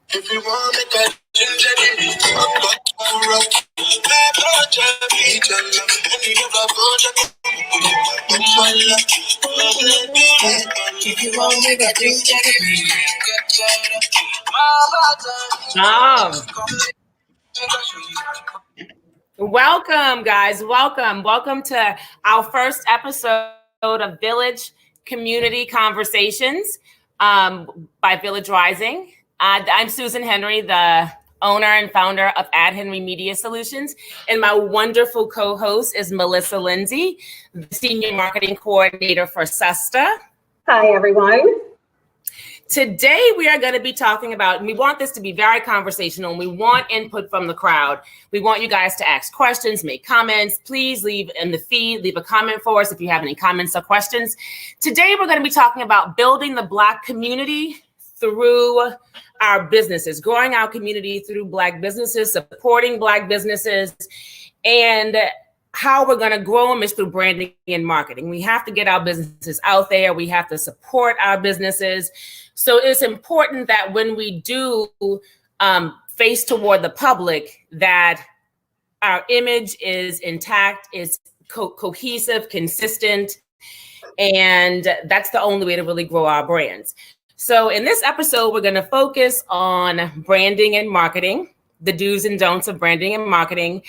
If you want me to ginger me, I'm not rock. My project, and you never if you want me to ginger me, Welcome, guys. Welcome to our first episode of Village Community Conversations by Village Rising. I'm Susan Henry, the owner and founder of Henry Media Solutions, and my wonderful co-host is Missie Lindsey, the Senior Marketing Coordinator for SESTA. Hi, everyone. Today, we are going to be talking about, we want this to be very conversational, and we want input from the crowd. We want you guys to ask questions, make comments. Please leave in the feed, leave a comment for us if you have any comments or questions. Today, we're going to be talking about building the Black community through our businesses, growing our community through Black businesses, supporting Black businesses, and how we're going to grow them is through branding and marketing. We have to get our businesses out there. We have to support our businesses. So it's important that when we do face toward the public, that our image is intact, is cohesive, consistent, and that's the only way to really grow our brands. So in this episode, we're going to focus on branding and marketing, the do's and don'ts of branding and marketing.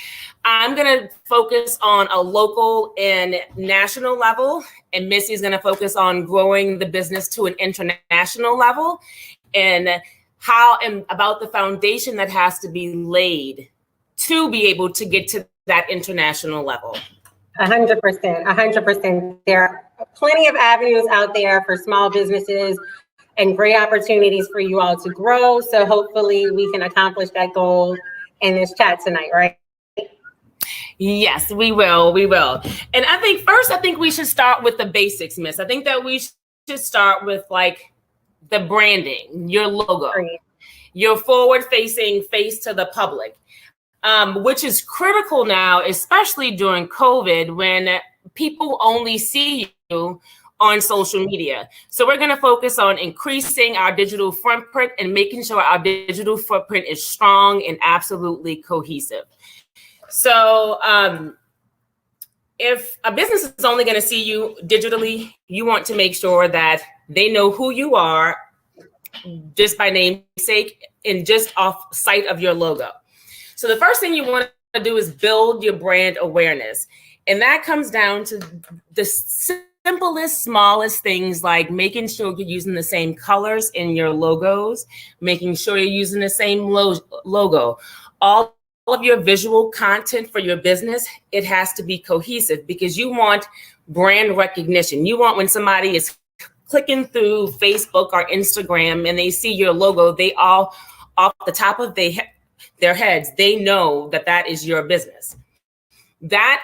I'm going to focus on a local and national level, and Missy's going to focus on growing the business to an international level, and about the foundation that has to be laid to be able to get to that international level. 100%. There are plenty of avenues out there for small businesses and great opportunities for you all to grow. So hopefully we can accomplish that goal in this chat tonight, right? Yes, we will. And I think we should start with the basics, Miss. I think that we should start with like the branding, your logo, your forward-facing face to the public, which is critical now, especially during COVID, when people only see you on social media. So we're going to focus on increasing our digital footprint and making sure our digital footprint is strong and absolutely cohesive. So if a business is only going to see you digitally, you want to make sure that they know who you are just by namesake and just off sight of your logo. So the first thing you want to do is build your brand awareness. And that comes down to the simplest, smallest things like making sure you're using the same colors in your logos, making sure you're using the same logo. All of your visual content for your business, it has to be cohesive because you want brand recognition. You want when somebody is clicking through Facebook or Instagram and they see your logo, they all off the top of their heads, they know that is your business. That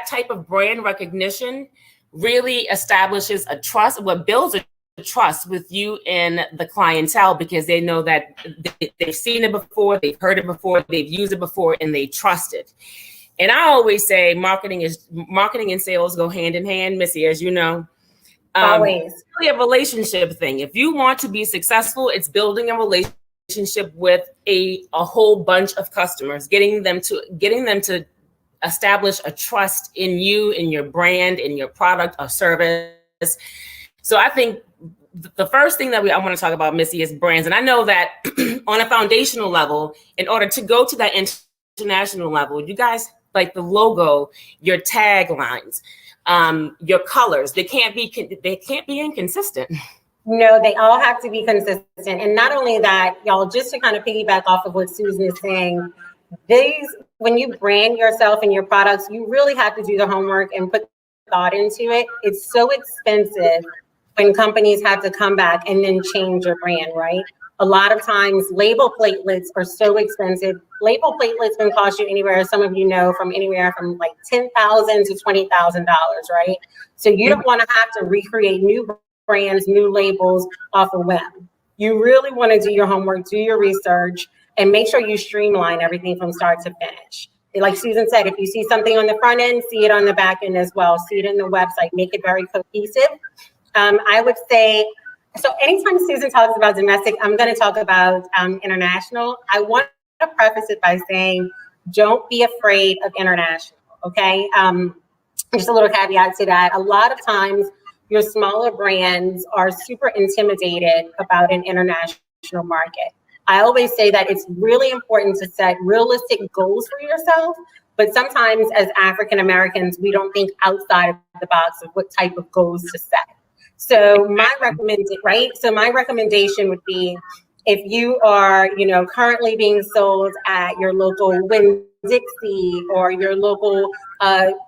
type of brand recognition really establishes a trust, builds a trust with you and the clientele because they know that they've seen it before, they've heard it before, they've used it before, and they trust it. And I always say marketing and sales go hand in hand, Missy, as you know. Always. It's really a relationship thing. If you want to be successful, it's building a relationship with a whole bunch of customers, getting them to establish a trust in you, in your brand, in your product or service. So I think the first thing that I want to talk about, Missy, is brands. And I know that on a foundational level, in order to go to that international level, you guys, like the logo, your taglines, your colors, they can't be inconsistent. No, they all have to be consistent. And not only that, y'all, just to kind of piggyback off of what Susan is saying, when you brand yourself and your products, you really have to do the homework and put thought into it. It's so expensive when companies have to come back and then change your brand, right? A lot of times label platelets are so expensive. Label platelets can cost you anywhere, some of you know, from anywhere from like $10,000 to $20,000, right? So you don't want to have to recreate new brands, new labels off a web. You really want to do your homework, do your research, and make sure you streamline everything from start to finish. Like Susan said, if you see something on the front end, see it on the back end as well. See it in the website, make it very cohesive. I would say So anytime Susan talks about domestic, I'm going to talk about international. I want to preface it by saying, don't be afraid of international, okay? Just a little caveat to that. A lot of times, your smaller brands are super intimidated about an international market. I always say that it's really important to set realistic goals for yourself, but sometimes as African Americans, we don't think outside of the box of what type of goals to set. So my recommendation would be, if you are, currently being sold at your local Winn-Dixie or your local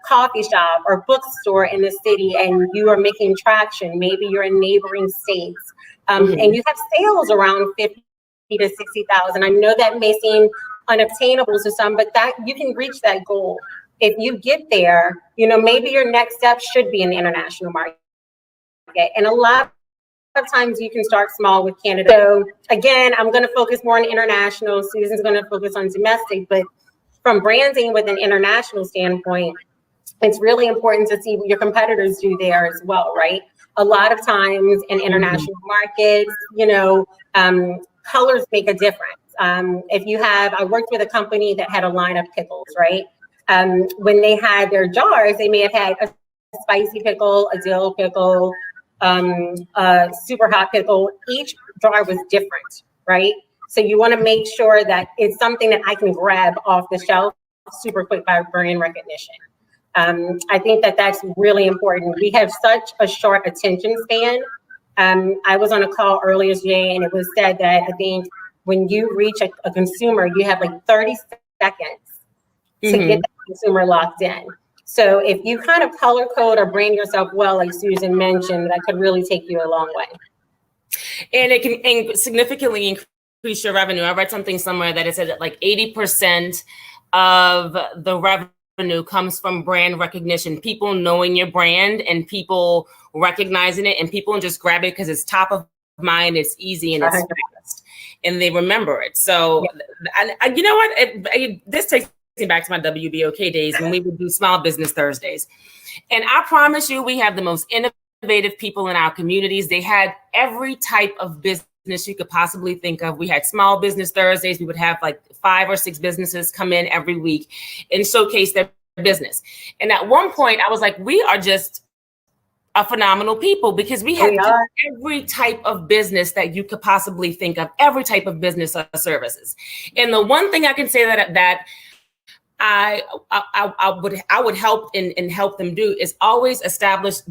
coffee shop or bookstore in the city, and you are making traction, maybe you're in neighboring states, and you have sales around 50 to 60,000. I know that may seem unobtainable to some, but that you can reach that goal. If you get there, maybe your next step should be an international market. And a lot of times you can start small with Canada. So again, I'm going to focus more on international. Susan's going to focus on domestic, but from branding with an international standpoint, it's really important to see what your competitors do there as well, right? A lot of times in international markets, colors make a difference. I worked with a company that had a line of pickles, right? When they had their jars, they may have had a spicy pickle, a dill pickle, a super hot pickle. Each jar was different, right? So you want to make sure that it's something that I can grab off the shelf super quick by brand recognition. I think that that's really important. We have such a short attention span. I was on a call earlier today, and it was said that I think when you reach a consumer, you have like 30 seconds to get the consumer locked in. So if you kind of color code or brand yourself well, like Susan mentioned, that could really take you a long way. And it can significantly increase your revenue. I read something somewhere that it said that like 80% of the revenue comes from brand recognition, people knowing your brand and people recognizing it, and people just grab it because it's top of mind, it's easy, and it's fast, and they remember it. So, and you know what? This takes me back to my WBOK days when we would do Small Business Thursdays. And I promise you, we have the most innovative people in our communities. They had every type of business you could possibly think of. We had Small Business Thursdays. We would have like 5 or 6 businesses come in every week and showcase their business. And at one point I was like, we are just a phenomenal people, because we had every type of business that you could possibly think of, every type of business or services. And the one thing I can say that I would help and help them do is always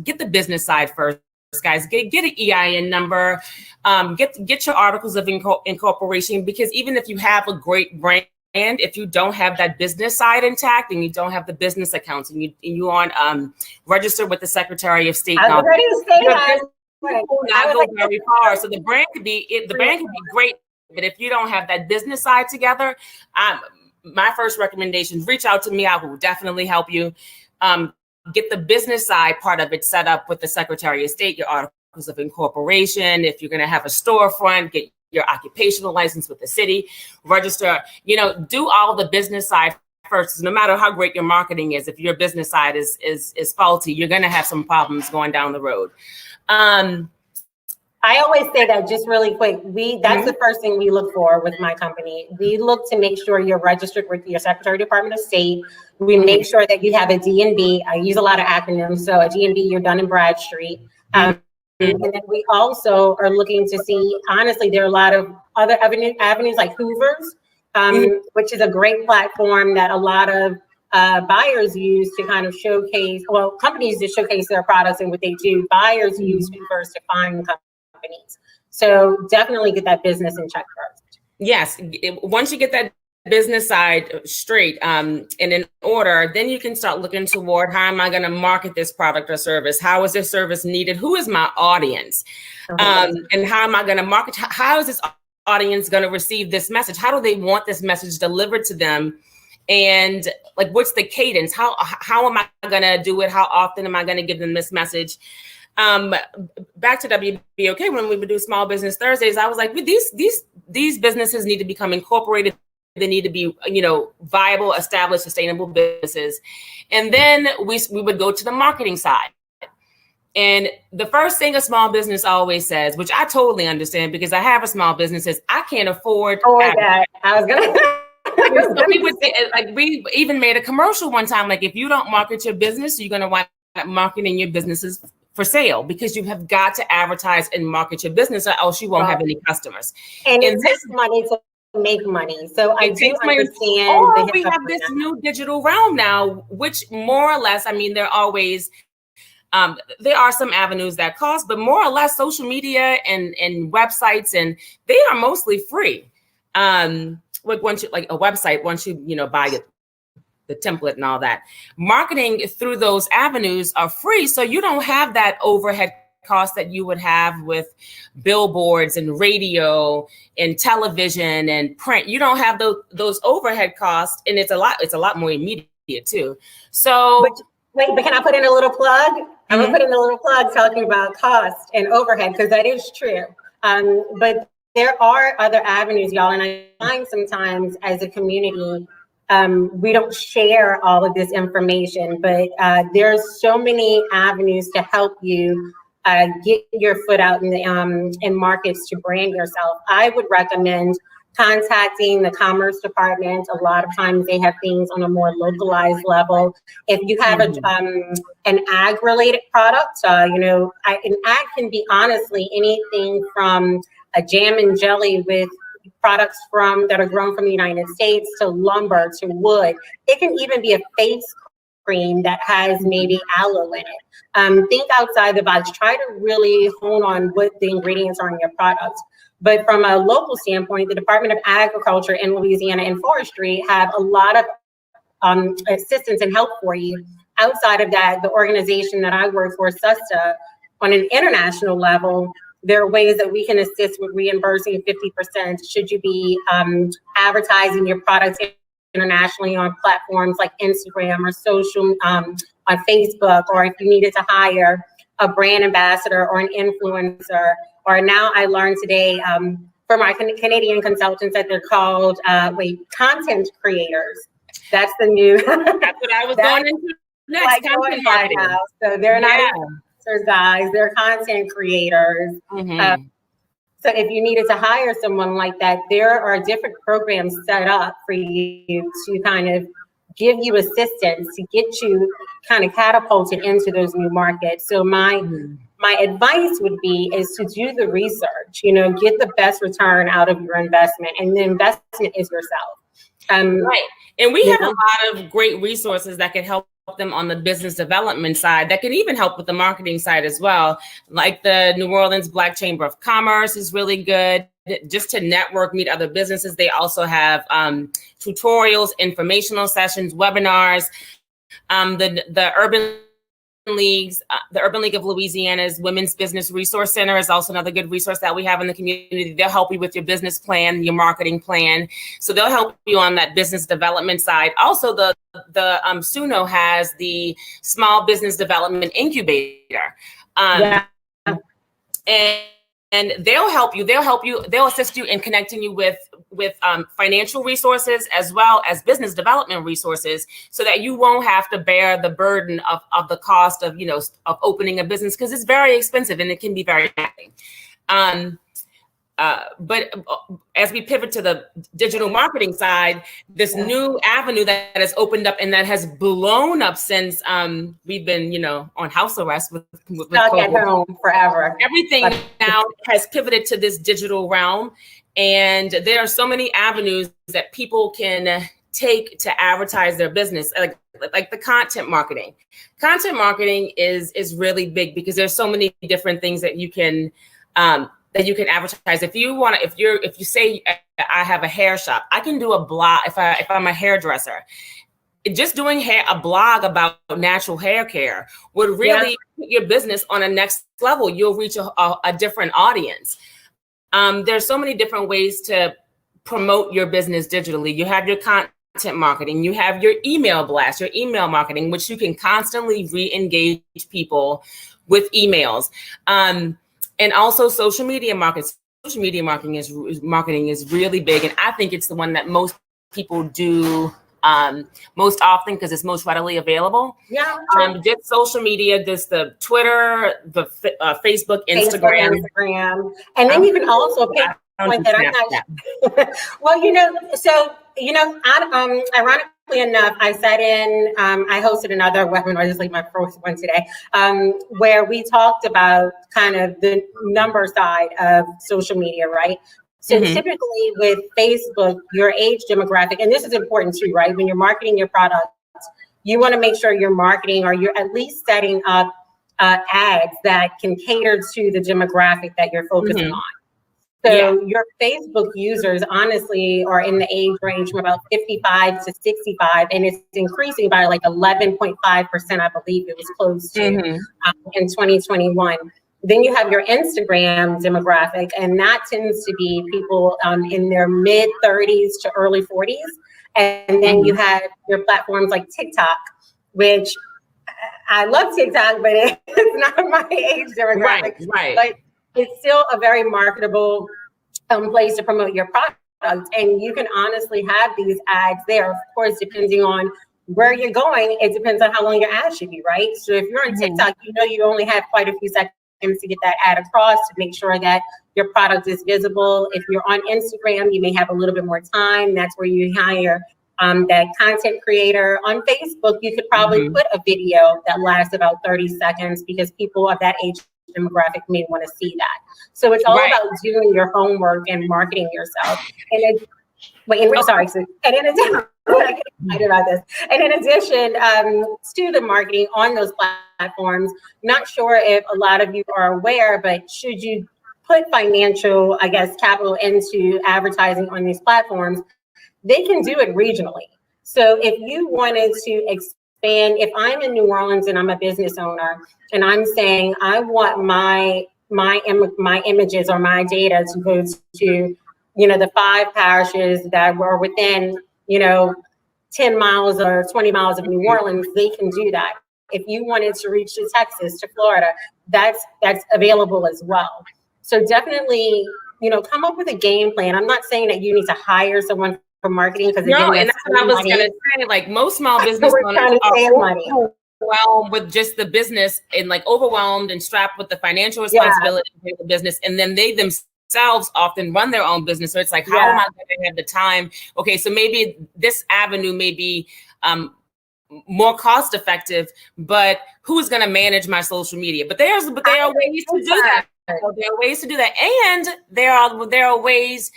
get the business side first, guys. Get an EIN number, get your articles of incorporation, because even if you have a great brand, if you don't have that business side intact and you don't have the business accounts and you aren't registered with the Secretary of State, I was ready to say that. Not go very far. So the brand could be great, but if you don't have that business side together, my first recommendation, reach out to me. I will definitely help you get the business side part of it set up with the Secretary of State, your articles of incorporation. If you're going to have a storefront, get your occupational license with the city, register, do all the business side first. No matter how great your marketing is, if your business side is faulty, you're going to have some problems going down the road. I always say that, just really quick, that's the first thing we look for with my company. We look to make sure you're registered with your Secretary of Department of State. We make sure that you have a DNB. I use a lot of acronyms. So a DNB, you're Dun & Bradstreet. And then we also are looking to see, honestly, there are a lot of other avenues like Hoover's, which is a great platform that a lot of buyers use to kind of showcase, companies to showcase their products and what they do. Buyers use Hoover's to find companies. So definitely get that business in check first. Yes. Once you get that business side straight and in order, then you can start looking toward, how am I going to market this product or service? How is this service needed? Who is my audience? And how am I going to market? How is this audience going to receive this message? How do they want this message delivered to them? And like, what's the cadence? How am I going to do it? How often am I going to give them this message? Back to WBOK, when we would do Small Business Thursdays, I was like, these businesses need to become incorporated. They need to be, viable, established, sustainable businesses. And then we would go to the marketing side. And the first thing a small business always says, which I totally understand because I have a small business, is I can't afford. Oh my God, I was gonna. We even made a commercial one time. Like, if you don't market your business, you're going to wind up marketing your businesses for sale, because you have got to advertise and market your business, or else you won't have any customers. And it takes money to make money. So I do understand. Or we have this new digital realm now, which more or less, I mean, there are some avenues that cost, but more or less social media and websites, and they are mostly free. Like once you, like a website, once you buy it, the template and all that, marketing through those avenues are free. So you don't have that overhead cost that you would have with billboards and radio and television and print. You don't have those overhead costs, and it's a lot more immediate too. So but can I put in a little plug? I'm gonna put in a little plug talking about cost and overhead, because that is true. But there are other avenues, y'all, and I find sometimes as a community, we don't share all of this information, but there's so many avenues to help you get your foot out in markets to brand yourself. I would recommend contacting the commerce department. A lot of times they have things on a more localized level. If you have an ag related product, an ag can be honestly anything from a jam and jelly with products that are grown from the United States, to lumber, to wood. It can even be a face cream that has maybe aloe in it. Think outside the box. Try to really hone on what the ingredients are in your products. But from a local standpoint, the Department of Agriculture in Louisiana and Forestry have a lot of assistance and help for you. Outside of that, the organization that I work for, SUSTA, on an international level, there are ways that we can assist with reimbursing 50% should you be advertising your products internationally on platforms like Instagram or social, on Facebook, or if you needed to hire a brand ambassador or an influencer. Or now I learned today from our Canadian consultants that they're called content creators. That's the new. That's what I was going into next. Like content marketing. So they're not guys, they're content creators. So if you needed to hire someone like that, there are different programs set up for you to kind of give you assistance to get you kind of catapulted into those new markets. So my advice would be is to do the research, get the best return out of your investment, and the investment is yourself. Right. And we have a lot of great resources that can help them on the business development side, that can even help with the marketing side as well. Like the New Orleans Black Chamber of Commerce is really good, just to network, meet other businesses. They also have tutorials, informational sessions, webinars. The Urban Leagues, the Urban League of Louisiana's Women's Business Resource Center is also another good resource that we have in the community. They'll help you with your business plan, your marketing plan. So they'll help you on that business development side. Also, the SUNO has the Small Business Development Incubator. And they'll help you. They'll assist you in connecting you with financial resources as well as business development resources, so that you won't have to bear the burden of the cost of opening a business, because it's very expensive and it can be very taxing. But as we pivot to the digital marketing side, this new avenue that has opened up and that has blown up since we've been, on house arrest with stuck at home forever. Everything now has pivoted to this digital realm, and there are so many avenues that people can take to advertise their business, like the content marketing. Content marketing is really big, because there's so many different things that you can advertise. If you say I have a hair shop, I can do a blog. If I'm a hairdresser, just doing a blog about natural hair care would really put your business on a next level. You'll reach a different audience. There's so many different ways to promote your business digitally. You have your content marketing, you have your email blast, your email marketing, which you can constantly re-engage people with emails. And also social media marketing. Social media marketing is really big, and I think it's the one that most people do most often because it's most readily available. Yeah. Just social media, just the Twitter, the Facebook, Instagram. And then you can also pick point that I'm not. Well, ironically enough, I sat in. I hosted another webinar, just like my first one today, where we talked about kind of the number side of social media, right? So typically with Facebook, your age demographic, and this is important too, right? When you're marketing your product, you want to make sure you're marketing or you're at least setting up ads that can cater to the demographic that you're focusing on. So your Facebook users, honestly, are in the age range from about 55 to 65, and it's increasing by like 11.5%, I believe it was close to in 2021. Then you have your Instagram demographic, and that tends to be people in their mid 30s to early 40s. And then you have your platforms like TikTok, which I love TikTok, but it's not my age demographic. Right. But it's still a very marketable place to promote your product. And you can honestly have these ads there, of course, depending on where you're going. It depends on how long your ad should be, right? So if you're on TikTok, you only have quite a few seconds to get that ad across to make sure that your product is visible. If you're on Instagram, you may have a little bit more time. That's where you hire that content creator. On Facebook, you could probably put a video that lasts about 30 seconds because people of that age demographic may want to see that. So it's all about doing your homework and marketing yourself. And And in addition, I get excited about this. And in addition to the marketing on those platforms, not sure if a lot of you are aware, but should you put financial, capital into advertising on these platforms, they can do it regionally. So if you wanted to expand, if I'm in New Orleans and I'm a business owner and I'm saying I want my images or my data to go to, the 5 parishes that were within, 10 miles or 20 miles of New Orleans, they can do that. If you wanted to reach to Texas, to Florida, that's available as well. So definitely, come up with a game plan. I'm not saying that you need to hire someone for marketing because and that's what I was going to say. Like most small business owners are overwhelmed with just the business and overwhelmed and strapped with the financial responsibility of the business, and then they themselves often run their own business. So it's like, how am I going to have the time? Okay, so maybe this avenue may be more cost effective, but who's going to manage my social media? But there are ways to do that. So there are ways to do that, and there are ways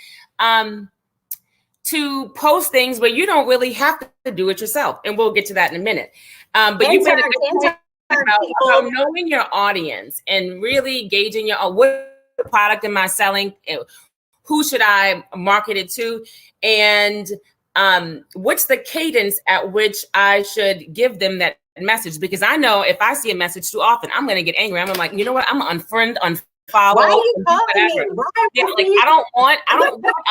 to post things where you don't really have to do it yourself. And we'll get to that in a minute. But you made a good point about knowing your audience and really gauging what product am I selling? Who should I market it to? And what's the cadence at which I should give them that message? Because I know if I see a message too often, I'm going to get angry. I'm like, you know what? I'm going to unfollow. Why are you calling me? I don't want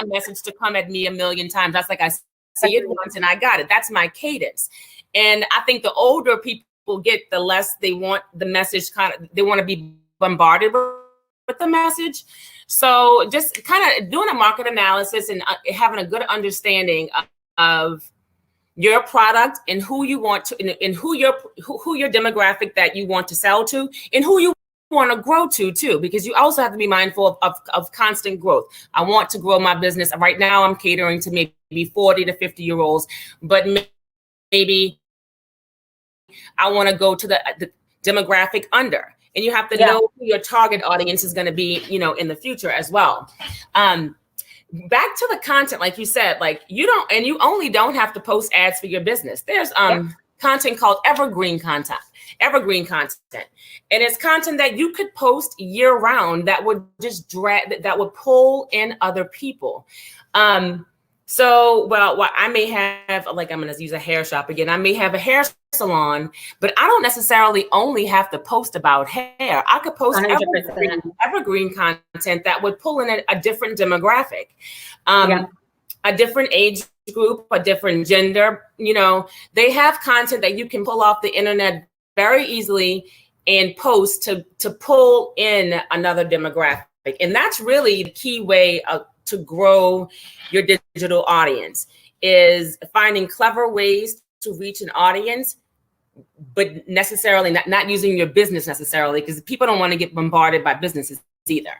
a message to come at me a million times. That's like I see it once and I got it. That's my cadence. And I think the older people get, the less they want the message they want to be bombarded with the message. So just kind of doing a market analysis and having a good understanding of your product and who you want to, and who your demographic that you want to sell to, and who you want to grow to too, because you also have to be mindful of constant growth. I want to grow my business. Right now I'm catering to maybe 40 to 50 year olds, but maybe I want to go to the demographic under, and you have to know who your target audience is going to be, in the future as well. Back to the content, like you said, you only don't have to post ads for your business. There's content called evergreen content. And it's content that you could post year round that would just that would pull in other people. So I may have, I'm going to use a hair shop again. I may have a hair salon, but I don't necessarily only have to post about hair. I could post evergreen content that would pull in a different demographic, a different age group, a different gender. They have content that you can pull off the internet very easily and post to pull in another demographic. And that's really the key way to grow your digital audience is finding clever ways to reach an audience, but necessarily not using your business necessarily, because people don't want to get bombarded by businesses either.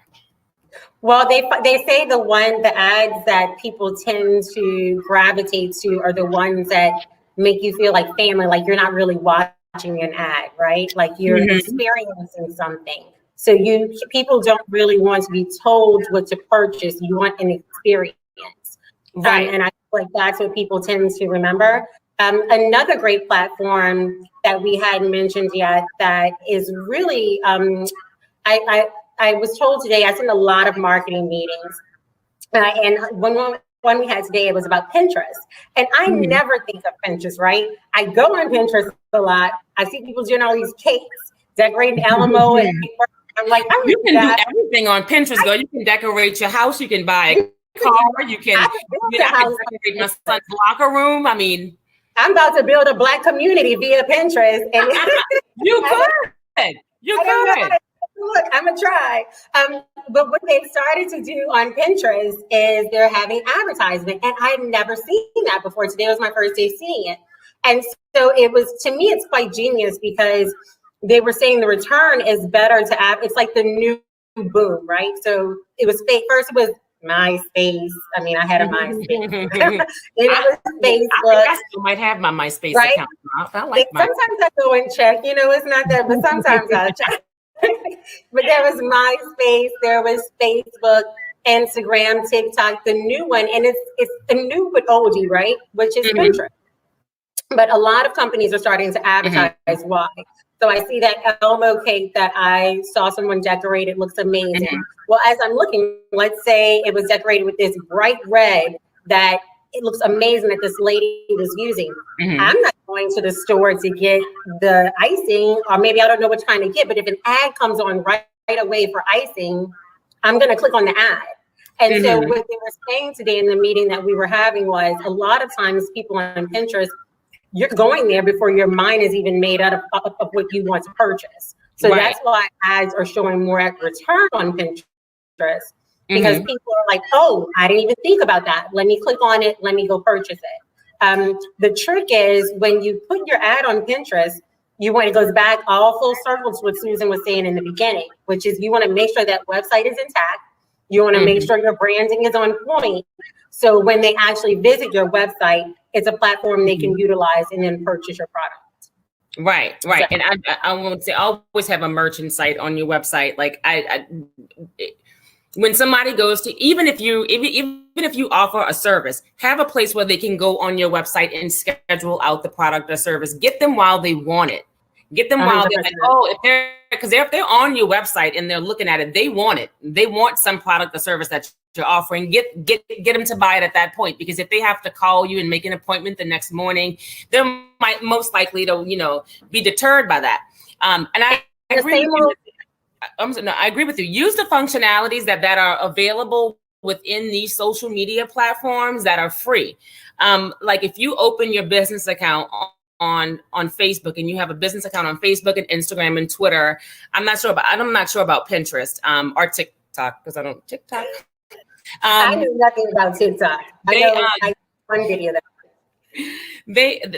Well, they say the ads that people tend to gravitate to are the ones that make you feel like family, like you're not really watching an ad, right? Like you're experiencing something. So people don't really want to be told what to purchase. You want an experience. Right. And I feel like that's what people tend to remember. Another great platform that we hadn't mentioned yet that is really, I was told today, I was in a lot of marketing meetings, and one we had today, it was about Pinterest. And I never think of Pinterest, right? I go on Pinterest a lot. I see people doing all these cakes, decorating Alamo, and I'm like, you can do everything on Pinterest, girl. You can decorate your house. You can buy a car. You can decorate my son's locker room. I mean, I'm about to build a Black community via Pinterest. And you could. You could. Look, I'm gonna try. But what they've started to do on Pinterest is they're having advertisement, and I've never seen that before. Today was my first day seeing it, and so it was, to me, it's quite genius because they were saying the return is better to add. It's like the new boom, right? So it was fake. First, it was MySpace. I mean, I had a MySpace. It was Facebook. I still might have my MySpace right? account. I like sometimes I go and check. It's not that, but sometimes I check. But there was MySpace, there was Facebook, Instagram, TikTok, the new one, and it's a new but oldie, right? Which is Pinterest. But a lot of companies are starting to advertise why. So I see that Elmo cake that I saw someone decorate. It looks amazing. Well, as I'm looking, let's say it was decorated with this bright red that it looks amazing that this lady was using. I'm not going to the store to get the icing, or maybe I don't know what kind to get, but if an ad comes on right away for icing, I'm going to click on the ad. And so what they were saying today in the meeting that we were having was, a lot of times people on Pinterest, you're going there before your mind is even made up of what you want to purchase. So that's why ads are showing more at return on Pinterest. Because people are like, oh, I didn't even think about that. Let me click on it. Let me go purchase it. The trick is when you put your ad on Pinterest, it goes back all full circle to what Susan was saying in the beginning, which is you want to make sure that website is intact. You want to make sure your branding is on point. So when they actually visit your website, it's a platform they can utilize and then purchase your product. Right. And I won't say always have a merchant site on your website. Like when somebody goes to, even if you offer a service, have a place where they can go on your website and schedule out the product or service. Get them while they want it. Get them while they're like, if they're on your website and they're looking at it, they want it. They want some product or service that you're offering. Get them to buy it at that point, because if they have to call you and make an appointment the next morning, they're most likely to be deterred by that. And I agree with you. I agree with you. Use the functionalities that are available within these social media platforms that are free. Like if you open your business account on Facebook, and you have a business account on Facebook and Instagram and Twitter, I'm not sure about Pinterest or TikTok, because I don't TikTok. I knew nothing about TikTok. I one video that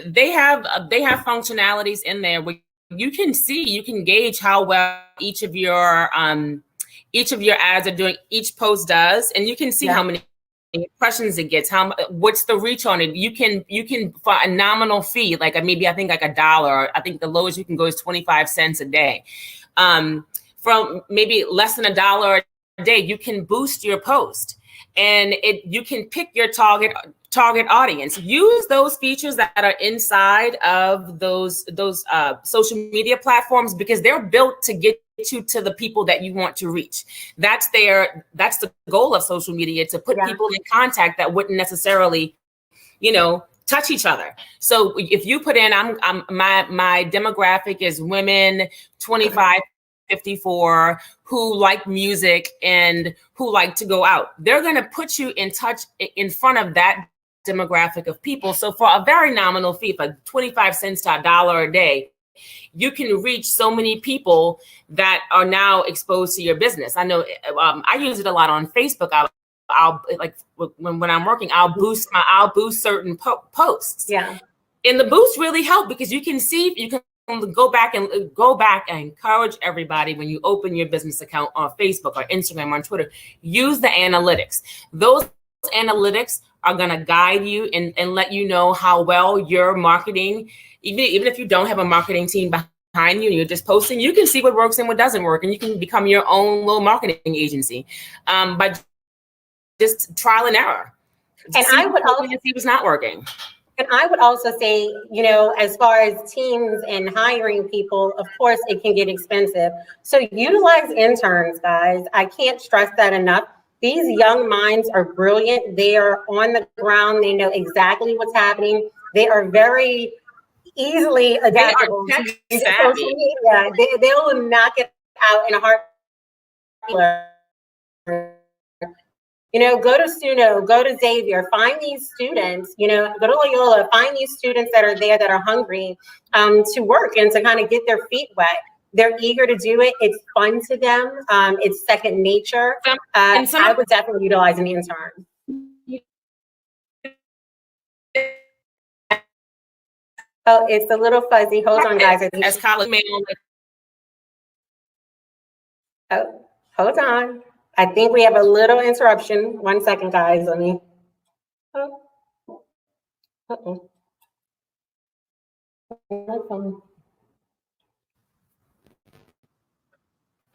they have functionalities in there where you can gauge how well each of your ads are doing, each post does, and you can see how many impressions it gets, what's the reach on it. You can for a nominal fee, like maybe I think like $1. I think the lowest you can go is 25 cents a day. From maybe less than $1 a day, you can boost your post, and you can pick your target audience. Use those features that are inside of those social media platforms, because they're built to get you to the people that you want to reach. That's the goal of social media, to put people in contact that wouldn't necessarily, touch each other. So if you put in, my demographic is women 25 54 who like music and who like to go out, they're going to put you in front of that demographic of people. So for a very nominal fee, for 25 cents to $1 a day, you can reach so many people that are now exposed to your business. I know I use it a lot on Facebook. I'll like when I'm working, I'll boost certain posts. Yeah. And the boost really help because you can see, you can go back and encourage everybody when you open your business account on Facebook or Instagram or on Twitter, use the analytics. Those analytics are going to guide you and let you know how well your marketing, even if you don't have a marketing team behind you and you're just posting, you can see what works and what doesn't work. And you can become your own little marketing agency by just trial and error. And I would also see what's not working. And I would also say, you know, as far as teams and hiring people, of course, it can get expensive. So utilize interns, guys. I can't stress that enough. These young minds are brilliant. They are on the ground. They know exactly what's happening. They are very easily adaptable to social media. They will knock it out in a heartbeat. You know, go to Suno, go to Xavier, find these students, you know, go to Loyola, find these students that are there that are hungry to work and to kind of get their feet wet. They're eager to do it. It's fun to them. It's second nature. I would definitely utilize an intern. Oh, it's a little fuzzy. Hold on, guys. As college male. Oh, hold on. I think we have a little interruption. 1 second, guys. Let me. Oh. Uh-oh.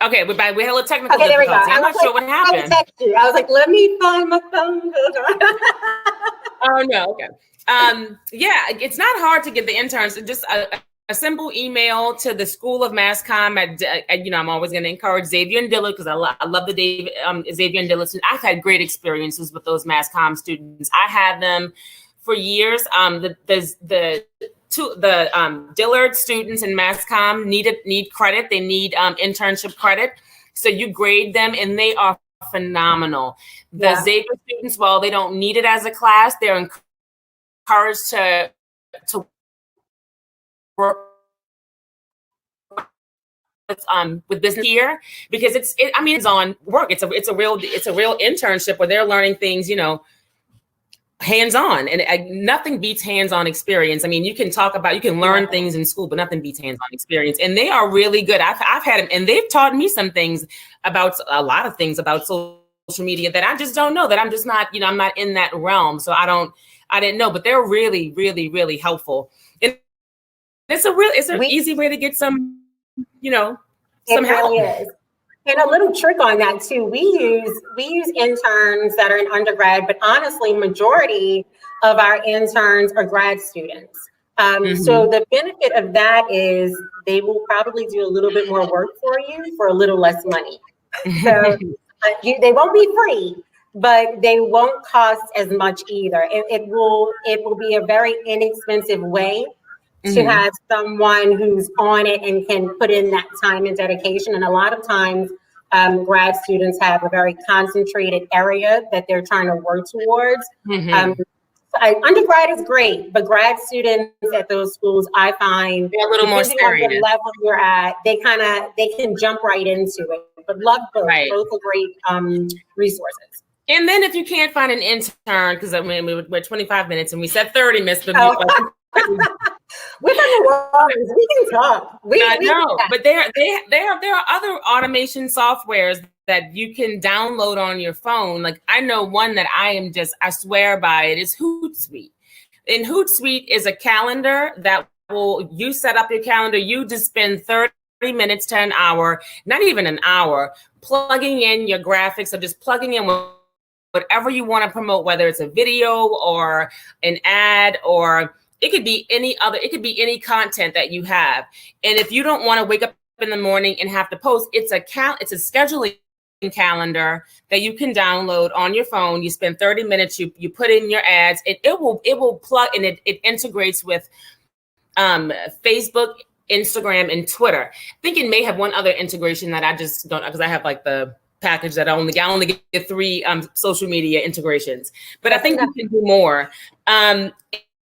Okay, we're back. We had a little technical difficulty. There we go. I'm not sure what happened. I was like, let me find my phone. Hold on. Oh, no. Okay. Yeah, it's not hard to get the interns. Just a simple email to the School of Mass Comm. I'm always going to encourage Xavier and Dillard because I love the Xavier and Dillard students. I've had great experiences with those Mass Comm students. I had them for years. The Dillard students in Mass Comm need credit. They need internship credit. So you grade them and they are phenomenal. The Xavier students, while they don't need it as a class, they're encouraged to work with business here because it's on work. It's a real internship where they're learning things, you know, hands-on, and nothing beats hands-on experience. I mean, you can learn things in school, but nothing beats hands-on experience. And they are really good. I've had them, and they've taught me some things about a lot of things about social media that I just don't know, that I'm just not, I'm not in that realm. So I didn't know, but they're really, really, really helpful. And it's an easy way to get some, some help. Really is. And a little trick on that too. We use interns that are in undergrad, but honestly, majority of our interns are grad students. So the benefit of that is they will probably do a little bit more work for you for a little less money. So they won't be free, but they won't cost as much either. It will be a very inexpensive way to have someone who's on it and can put in that time and dedication. And a lot of times, grad students have a very concentrated area that they're trying to work towards. Undergrad is great, but grad students at those schools, I find, they're a little more serious. On the level you're at, they can jump right into it. But love both. Right. Both are great resources. And then if you can't find an intern, because we're 25 minutes and we said 30 minutes, but we're from the waters. We can talk. I know, but there are other automation softwares that you can download on your phone. Like I know one that I swear by it is Hootsuite. And Hootsuite is a calendar that you set up your calendar. You just spend 30 minutes to an hour, not even an hour, plugging in your graphics or just plugging in whatever you want to promote, whether it's a video or an ad or it could be any content that you have. And if you don't want to wake up in the morning and have to post, it's a scheduling calendar that you can download on your phone. You spend 30 minutes, you put in your ads, it will plug, and it integrates with Facebook, Instagram, and Twitter. I think it may have one other integration that I just don't, because I have like the package that I only get 3 social media integrations, but I think you can do more.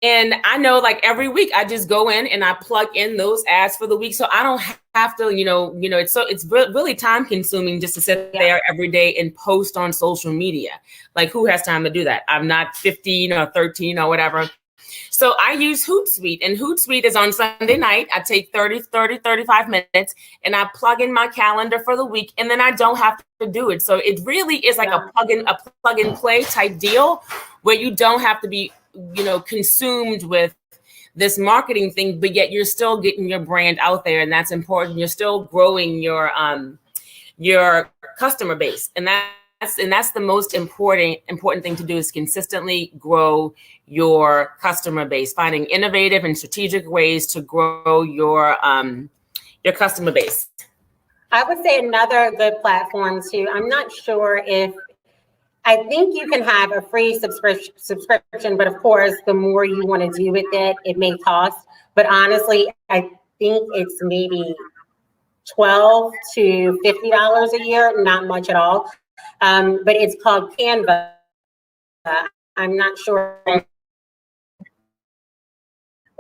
And I know like every week I just go in and I plug in those ads for the week. So I don't have to, it's really time consuming just to sit there every day and post on social media. Like who has time to do that? I'm not 15 or 13 or whatever. So I use Hootsuite, and Hootsuite is on Sunday night. I take 35 minutes and I plug in my calendar for the week, and then I don't have to do it. So it really is like a plug and play type deal where you don't have to be, consumed with this marketing thing, but yet you're still getting your brand out there, and that's important. You're still growing your customer base, and that's the most important thing to do, is consistently grow your customer base, finding innovative and strategic ways to grow your customer base. I would say another good platform too. I'm not sure I think you can have a free subscription, but of course, the more you want to do with it, it may cost. But honestly, I think it's maybe $12 to $50 a year, not much at all. But it's called Canva. I'm not sure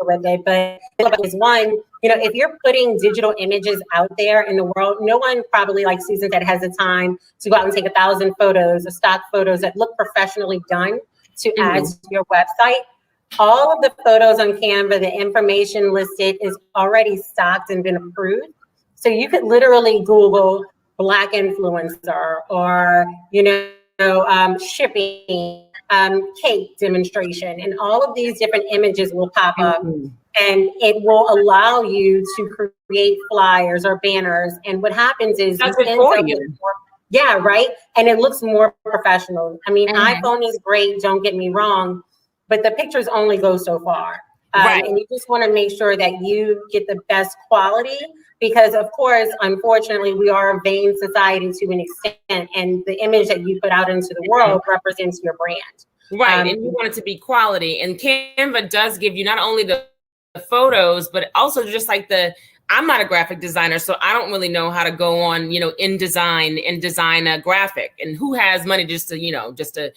with it, but is one, if you're putting digital images out there in the world, no one probably like Susan said has the time to go out and take 1,000 photos or stock photos that look professionally done to add to your website. All of the photos on Canva, the information listed is already stocked and been approved. So you could literally Google Black influencer or, shipping, cake demonstration, and all of these different images will pop up, and it will allow you to create flyers or banners. And what happens is that's it for you. Yeah, right. And it looks more professional. I mean, iPhone is great, don't get me wrong, but the pictures only go so far. Right. And you just want to make sure that you get the best quality, because of course, unfortunately, we are a vain society to an extent, and the image that you put out into the world represents your brand. Right. And you want it to be quality. And Canva does give you not only the photos, but also just like I'm not a graphic designer, so I don't really know how to go on, design a graphic, and who has money just to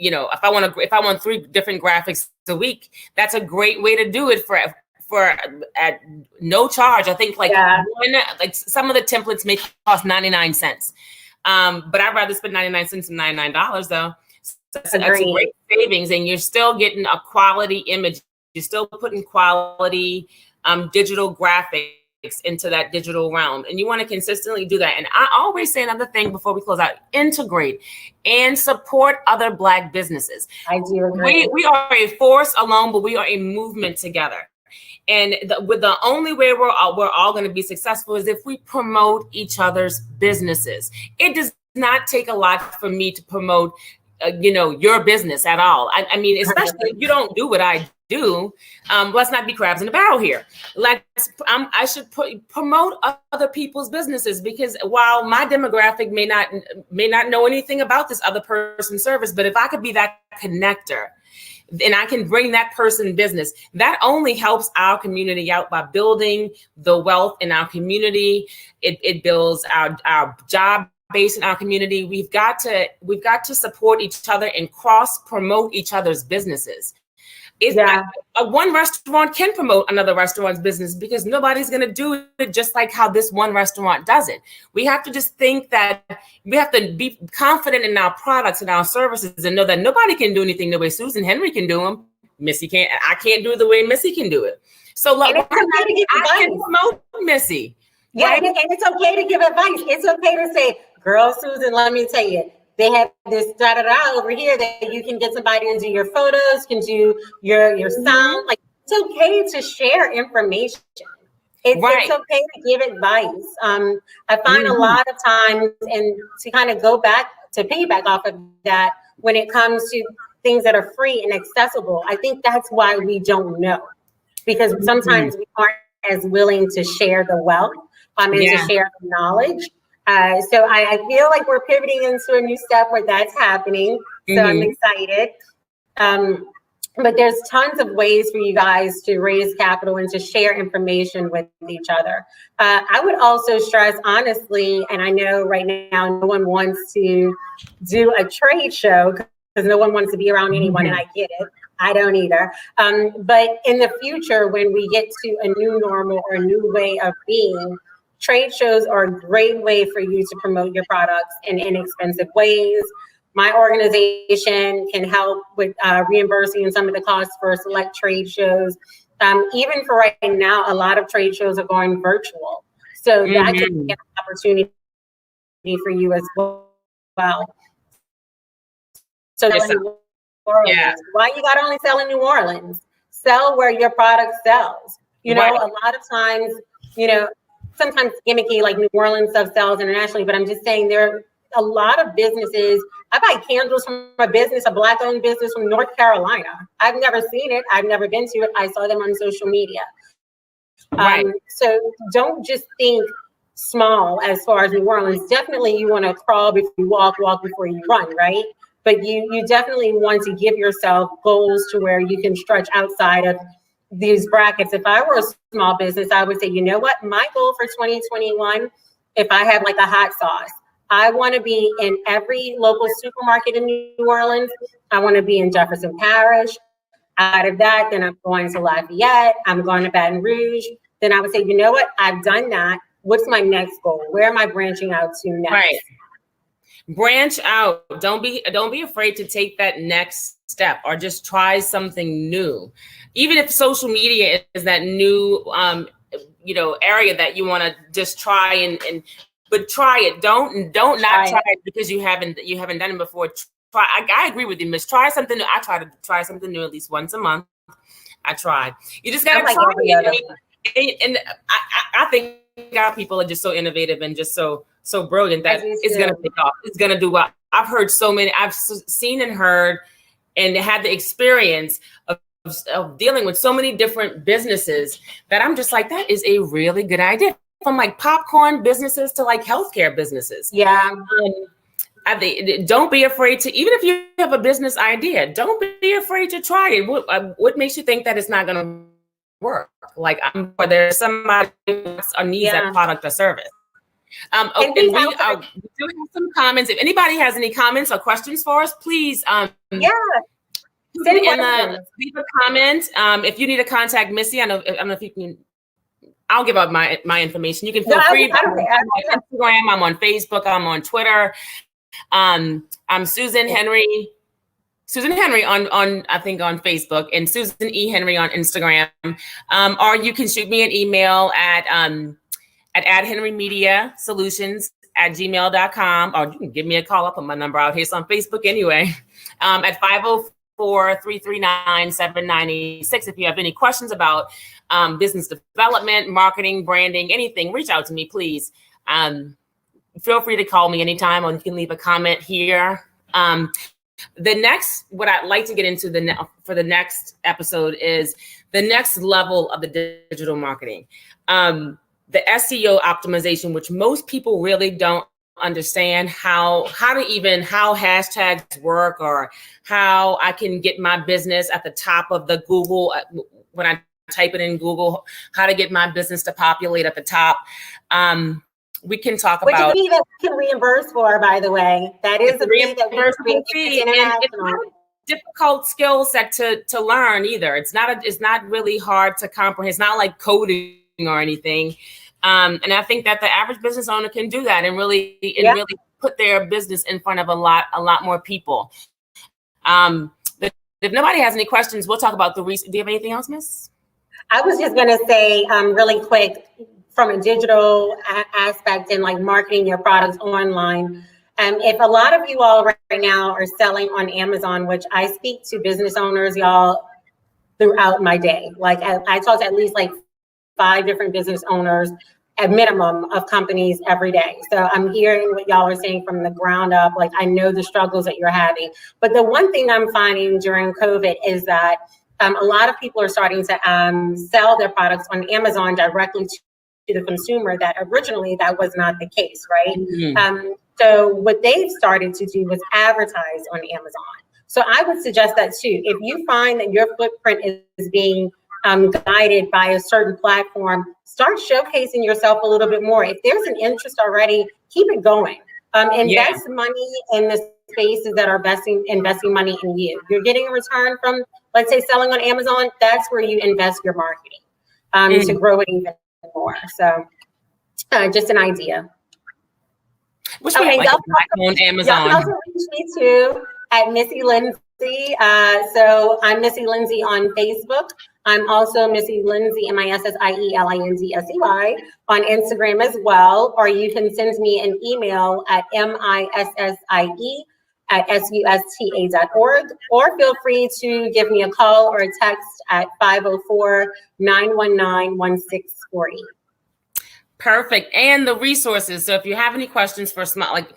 if I want 3 different graphics a week, that's a great way to do it for at no charge. I think some of the templates may cost 99 cents. But I'd rather spend 99 cents than $99 though. So that's a great savings, and you're still getting a quality image. You're still putting quality digital graphics into that digital realm, and you want to consistently do that. And I always say another thing before we close out: integrate and support other Black businesses. I do agree. We are a force alone, but we are a movement together. And the only way we're all going to be successful is if we promote each other's businesses. It does not take a lot for me to promote your business at all. I mean, especially if you don't do what I do. Let's not be crabs in a barrel here. I should promote other people's businesses, because while my demographic may not know anything about this other person's service, but if I could be that connector, and I can bring that person business, that only helps our community out by building the wealth in our community. It builds our job base in our community. We've got to support each other and cross promote each other's businesses. One restaurant can promote another restaurant's business, because nobody's going to do it just like how this one restaurant does it. We have to just think that we have to be confident in our products and our services, and know that nobody can do anything the way Susan Henry can do them. Missy can't. I can't do it the way Missy can do it. So I can promote Missy. Yeah, right? And it's okay to give advice. It's okay to say, "Girl, Susan, let me tell you, they have this over here that you can get somebody to do your photos, can do your sound." Like, it's okay to share information. It's okay to give advice. I find a lot of times, and to kind of go back to piggyback off of that, when it comes to things that are free and accessible, I think that's why we don't know, because sometimes we aren't as willing to share the wealth and to share the knowledge. So I feel like we're pivoting into a new step where that's happening. So I'm excited. But there's tons of ways for you guys to raise capital and to share information with each other. I would also stress, honestly, and I know right now no one wants to do a trade show because no one wants to be around anyone, and I get it. I don't either. But in the future, when we get to a new normal or a new way of being, trade shows are a great way for you to promote your products in inexpensive ways. My organization can help with reimbursing some of the costs for select trade shows. Even for right now, a lot of trade shows are going virtual. So that can be an opportunity for you as well. So New Orleans. Why you gotta only sell in New Orleans? Sell where your product sells. You know, a lot of times, you know, sometimes gimmicky like New Orleans stuff sells internationally, but I'm just saying there are a lot of businesses. I buy candles from a business, a Black-owned business from North Carolina. I've never seen it. I've never been to it. I saw them on social media. So don't just think small as far as New Orleans. Definitely you want to crawl before you walk before you run, right? But you definitely want to give yourself goals to where you can stretch outside of these brackets. If I were a small business, I would say, you know what, my goal for 2021, if I have like a hot sauce, I want to be in every local supermarket in New Orleans. I want to be in Jefferson Parish. Out of that, then I'm going to Lafayette. I'm going to Baton Rouge. Then I would say, you know what, I've done that. What's my next goal? Where am I branching out to next? Right. Branch out. Don't be afraid to take that next step or just try something new. Even if social media is that new area that you want to just try but try it. Don't not try it because you haven't done it before. Try. I agree with you, Miss. Try something new. I try to try something new at least once a month. I try. You just gotta try it. And I think our people are just so innovative and just so brilliant that it's gonna take off. It's gonna do well. I've heard so many. I've seen and heard and had the experience of dealing with so many different businesses that I'm just like, that is a really good idea. From like popcorn businesses to like healthcare businesses. Yeah. Don't be afraid to, even if you have a business idea, don't be afraid to try it. What makes you think that it's not going to work? Like, or there's somebody who needs that product or service. We do have some comments. If anybody has any comments or questions for us, please leave a comment. If you need to contact Missy, I don't know if you can. I'll give out my information. You can feel free. I'm on Instagram. I'm on Facebook. I'm on Twitter. I'm Susan Henry on I think on Facebook, and Susan E. Henry on Instagram. Or you can shoot me an email at henrymediasolutions@gmail.com, or you can give me a call. I'll put my number out here. It's on Facebook anyway. At 504-339-7986. If you have any questions about business development, marketing, branding, anything, reach out to me, please. Feel free to call me anytime, or you can leave a comment here. What I'd like to get into for the next episode is the next level of the digital marketing. The SEO optimization, which most people really don't understand how hashtags work, or how I can get my business at the top of the Google when I type it in Google, how to get my business to populate at the top. We can talk about. Which is that we can reimburse for, by the way. That is a reimbursement fee. And it's not a difficult skill set to learn either. It's not really hard to comprehend. It's not like coding or anything. And I think that the average business owner can do that and really put their business in front of a lot more people. If nobody has any questions, we'll talk about the research. Do you have anything else, Miss? I was just going to say really quick, from a digital aspect and like marketing your products online. If a lot of you all right now are selling on Amazon, which I speak to business owners, y'all, throughout my day. Like I talk to at least like 5 different business owners at minimum of companies every day. So I'm hearing what y'all are saying from the ground up. Like, I know the struggles that you're having. But the one thing I'm finding during COVID is that a lot of people are starting to sell their products on Amazon directly to the consumer, that originally that was not the case, right? Mm-hmm. So what they've started to do was advertise on Amazon. So I would suggest that too. If you find that your footprint is being guided by a certain platform, start showcasing yourself a little bit more. If there's an interest already, keep it going. Invest money in the spaces that are investing money in you. You're getting a return from let's say selling on Amazon, that's where you invest your marketing to grow it even more. So just an idea. Which we have, like, on Amazon. Y'all can also reach me too at Missie Lindsey. So I'm Missie Lindsey on Facebook. I'm also Missie Lindsey, MISSIELINDSEY on Instagram as well. Or you can send me an email at missie@susta.org, or feel free to give me a call or a text at 504-919-1640. Perfect. And the resources. So if you have any questions for small, like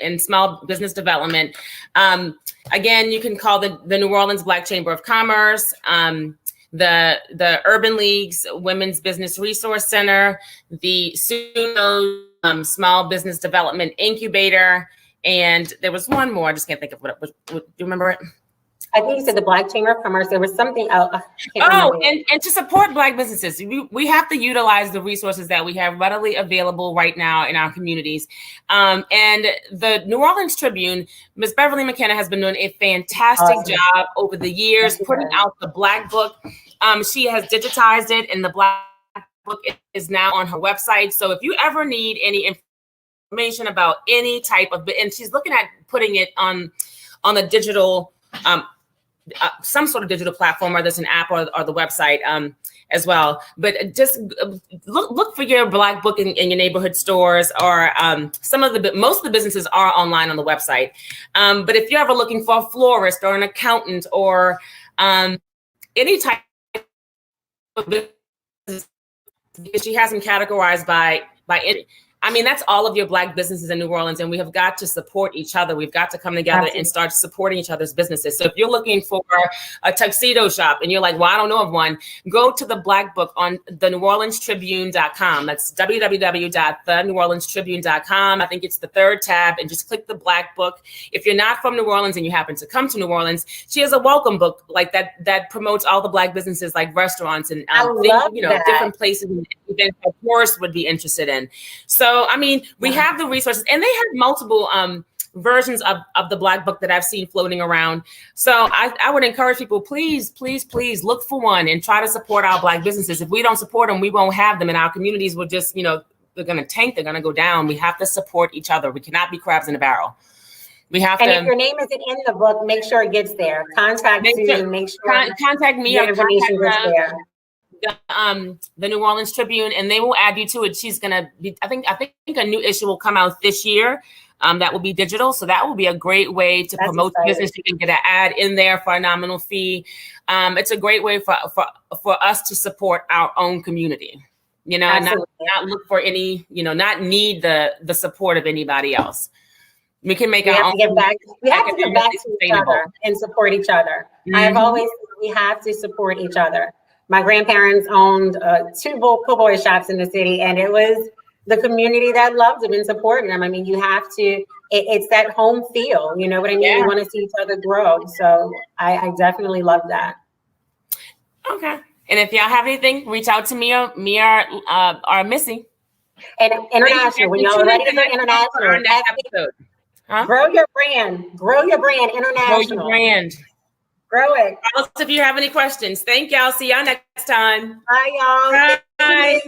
in small business development, again, you can call the New Orleans Black Chamber of Commerce, the Urban League's Women's Business Resource Center, the SUNO Small Business Development Incubator, and there was one more. I just can't think of what it was. Do you remember it? I think you said the Black Chamber of Commerce. There was something else. And to support Black businesses, we have to utilize the resources that we have readily available right now in our communities. And the New Orleans Tribune, Ms. Beverly McKenna, has been doing a fantastic job over the years putting out the Black Book. She has digitized it, and the Black Book is now on her website. So if you ever need any information about any type of, and she's looking at putting it on the digital, some sort of digital platform, whether it's an app or the website as well. But just look for your Black Book in your neighborhood stores, or most of the businesses are online on the website. But if you're ever looking for a florist or an accountant or any type of business, she has them categorized by any. I mean, that's all of your Black businesses in New Orleans, and we have got to support each other. We've got to come together and start supporting each other's businesses. So if you're looking for a tuxedo shop and you're like, well, I don't know of one, go to the Black Book on theneworleanstribune.com. That's www.theneworleanstribune.com. I think it's the third tab, and just click the Black Book. If you're not from New Orleans and you happen to come to New Orleans, she has a welcome book like that promotes all the Black businesses, like restaurants and different places and events that tourists would be interested in. So, I mean, we have the resources, and they have multiple versions of the Black Book that I've seen floating around. So I would encourage people, please look for one and try to support our Black businesses. If we don't support them, we won't have them, and our communities will just, they're going to tank, they're going to go down. We have to support each other. We cannot be crabs in a barrel. We have to. And if your name isn't in the book, make sure it gets there. Contact me. Make sure contact me. Your information gets there. The New Orleans Tribune, and they will add you to it. She's gonna be, I think a new issue will come out this year. That will be digital, so that will be a great way to promote the business. You can get an ad in there for a nominal fee. It's a great way for us to support our own community. Not look for any, not need the support of anybody else. We can make our own. We have to give back to each other and support each other. Mm-hmm. I've always said we have to support each other. My grandparents owned 2 po' boy shops in the city, and it was the community that loved them and supported them. I mean, you have to, it's that home feel, you know what I mean? Yeah. You want to see each other grow. So I definitely love that. Okay. And if y'all have anything, reach out to me or Missy. And international, when y'all are ready to go international. Grow your brand international. Grow your brand. Grow it. If you have any questions, thank y'all. See y'all next time. Bye, y'all. Bye.